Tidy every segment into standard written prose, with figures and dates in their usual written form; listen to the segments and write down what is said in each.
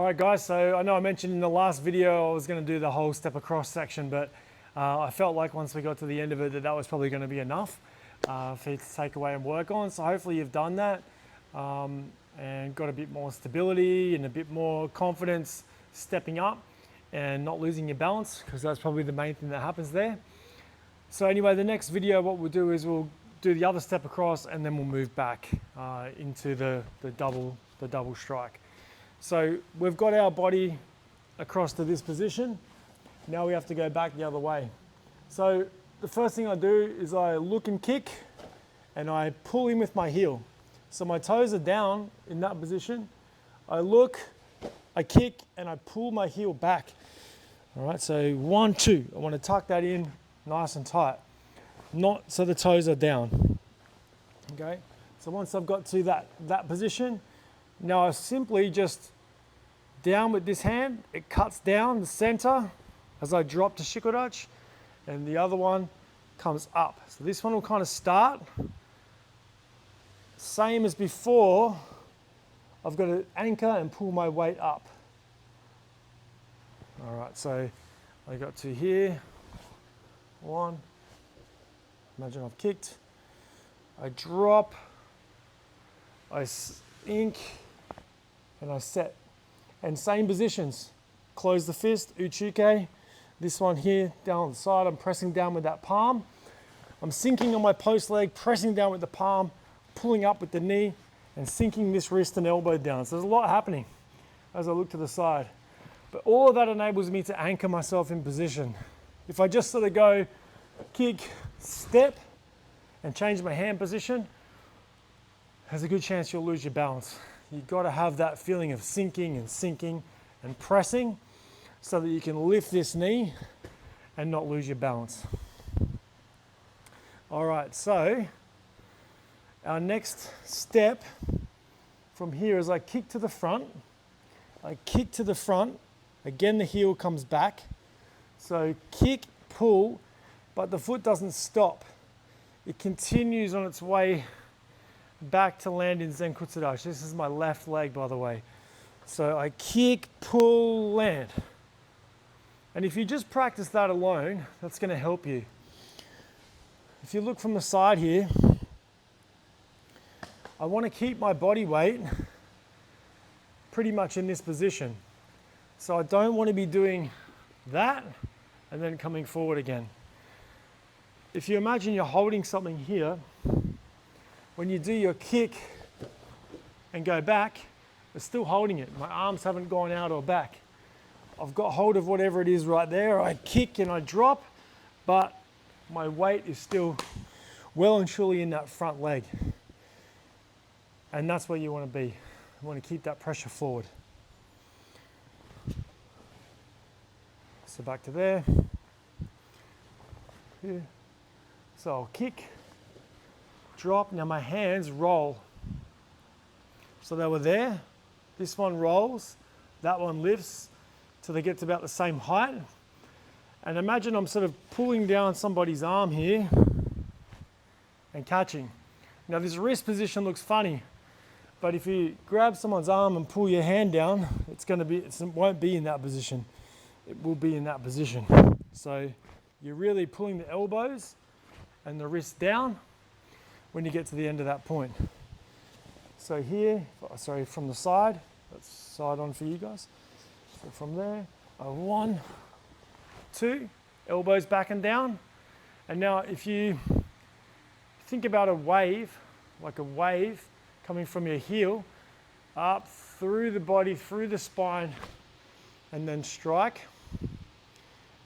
All right guys, so I know I mentioned in the last video I was going to do the whole step across section, but I felt like once we got to the end of it that was probably going to be enough for you to take away and work on. So hopefully you've done that and got a bit more stability and a bit more confidence stepping up and not losing your balance, because that's probably the main thing that happens there. So anyway, the next video what we'll do is we'll do the other step across and then we'll move back into the double strike. So we've got our body across to this position. Now we have to go back the other way. So the first thing I do is I look and kick and I pull in with my heel. So my toes are down in that position. I look, I kick, and I pull my heel back. All right, so 1, 2. I want to tuck that in nice and tight, not so the toes are down. Okay, so once I've got to that position, now I simply just down with this hand, it cuts down the center as I drop to shikodachi, and the other one comes up. So this one will kind of start same as before. I've got to anchor and pull my weight up. All right, so I got to here, 1, imagine I've kicked, I drop, I ink, and I set. And same positions, close the fist, uchike. This one here, down on the side, I'm pressing down with that palm. I'm sinking on my post leg, pressing down with the palm, pulling up with the knee, and sinking this wrist and elbow down. So there's a lot happening as I look to the side. But all of that enables me to anchor myself in position. If I just sort of go kick, step, and change my hand position, there's a good chance you'll lose your balance. You've got to have that feeling of sinking and pressing so that you can lift this knee and not lose your balance. All right, so our next step from here is I kick to the front. I kick to the front. Again, the heel comes back. So kick, pull, but the foot doesn't stop. It continues on its way back to land in Zenkutsudachi. This is my left leg, by the way. So I kick, pull, land. And if you just practice that alone, that's going to help you. If you look from the side here, I want to keep my body weight pretty much in this position. So I don't want to be doing that and then coming forward again. If you imagine you're holding something here, when you do your kick and go back, we're still holding it. My arms haven't gone out or back. I've got hold of whatever it is right there. I kick and I drop, but my weight is still well and truly in that front leg. And that's where you want to be. You want to keep that pressure forward. So back to there. Here. So I'll kick, drop. Now my hands roll. So they were there. This one rolls, that one lifts till they get to about the same height. And imagine I'm sort of pulling down somebody's arm here and catching. Now this wrist position looks funny, but if you grab someone's arm and pull your hand down, it won't be in that position. It will be in that position. So you're really pulling the elbows and the wrist down when you get to the end of that point. So here, sorry, from the side, that's side on for you guys. So from there, 1, 2, elbows back and down. And now if you think about a wave, like a wave coming from your heel, up through the body, through the spine, and then strike.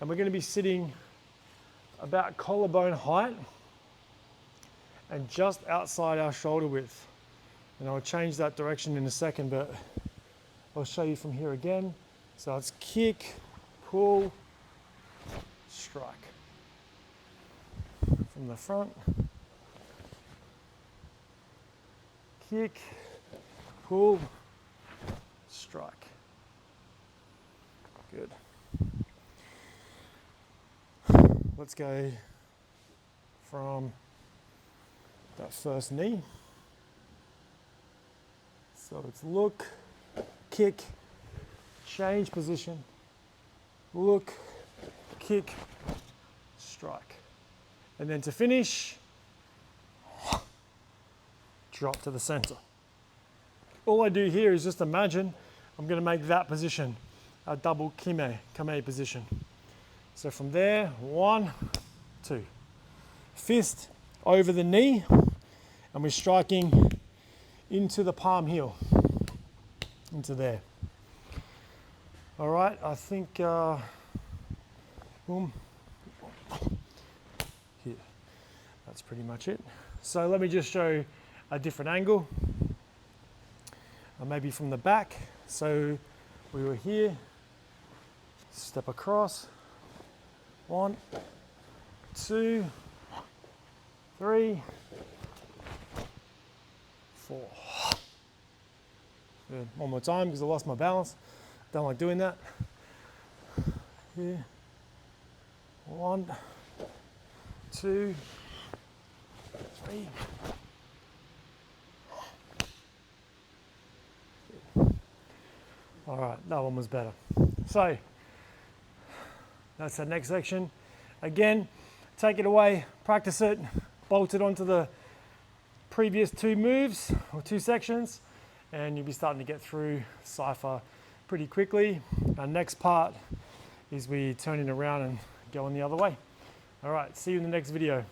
And we're going to be sitting about collarbone height and just outside our shoulder width. And I'll change that direction in a second, but I'll show you from here again. So it's kick, pull, strike. From the front. Kick, pull, strike. Good. Let's go from that first knee. So it's look, kick, change position, look, kick, strike. And then to finish, drop to the center. All I do here is just imagine I'm going to make that position a double kame position. So from there, 1, 2. Fist over the knee, and we're striking into the palm heel, into there. All right, I think, boom, here. That's pretty much it. So let me just show a different angle, maybe from the back. So we were here, step across, 1, 2, 3, 4. Good. One more time because I lost my balance. Don't like doing that. Here, 1, 2, 3. All right, that one was better. So that's the next section. Again, take it away, practice it, bolt it onto the previous 2 moves or 2 sections, and you'll be starting to get through Saifa pretty quickly. Our next part is we turn it around and go on the other way. All right, see you in the next video.